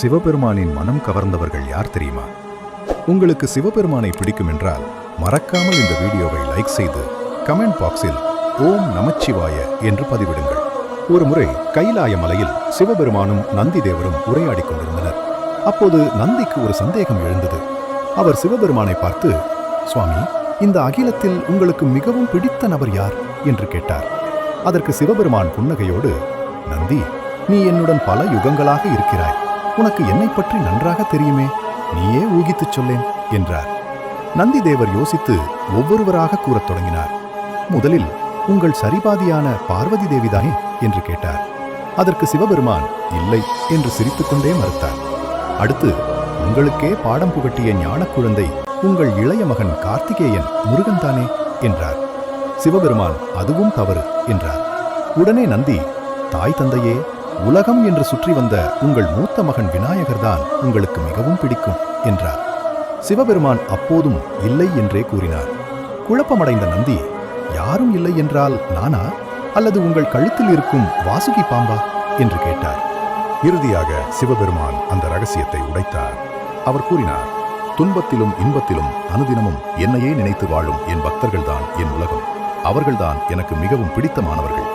சிவபெருமானின் மனம் கவர்ந்தவர்கள் யார் தெரியுமா? உங்களுக்கு சிவபெருமானை பிடிக்கும் என்றால் மறக்காமல் இந்த வீடியோவை லைக் செய்து கமெண்ட் பாக்ஸில் ஓம் நமச்சிவாய என்று பதிவிடுங்கள். ஒரு முறை கைலாய மலையில் சிவபெருமானும் நந்தி தேவரும் உரையாடிக் கொண்டிருந்தனர். அப்போது நந்திக்கு ஒரு சந்தேகம் எழுந்தது. அவர் சிவபெருமானை பார்த்து, சுவாமி, இந்த அகிலத்தில் உங்களுக்கு மிகவும் பிடித்த நபர் யார் என்று கேட்டார். அதற்கு சிவபெருமான் புன்னகையோடு, நந்தி, நீ என்னுடன் பல யுகங்களாக இருக்கிறாய், உனக்கு என்னை பற்றி நன்றாக தெரியுமே, நீயே ஊகித்துச் சொல்லேன் என்றார். நந்தி தேவர் யோசித்து ஒவ்வொருவராக கூறத் தொடங்கினார். முதலில், உங்கள் சரிபாதியான பார்வதி தேவிதானே என்று கேட்டார். அதற்கு சிவபெருமான் இல்லை என்று சிரித்துக்கொண்டே மறுத்தார். அடுத்து, உங்களுக்கே பாடம் புகட்டிய ஞான குழந்தை உங்கள் இளைய மகன் கார்த்திகேயன் முருகன்தானே என்றார். சிவபெருமான் அதுவும் தவறு என்றார். உடனே நந்தி, தாய் தந்தையே, உலகம் என்று சுற்றி வந்த உங்கள் மூத்த மகன் விநாயகர்தான் உங்களுக்கு மிகவும் பிடிக்கும் என்றார். சிவபெருமான் அப்போதும் இல்லை என்றே கூறினார். குழப்பமடைந்த நந்தி, யாரும் இல்லை என்றால் நானா, அல்லது உங்கள் கழுத்தில் இருக்கும் வாசுகி பாம்பா என்று கேட்டார். இறுதியாக சிவபெருமான் அந்த ரகசியத்தை உடைத்தார். அவர் கூறினார், துன்பத்திலும் இன்பத்திலும் அனுதினமும் என்னையே நினைத்து வாழும் என் பக்தர்கள்தான் என் உலகம். அவர்கள்தான் எனக்கு மிகவும் பிடித்தமானவர்கள்.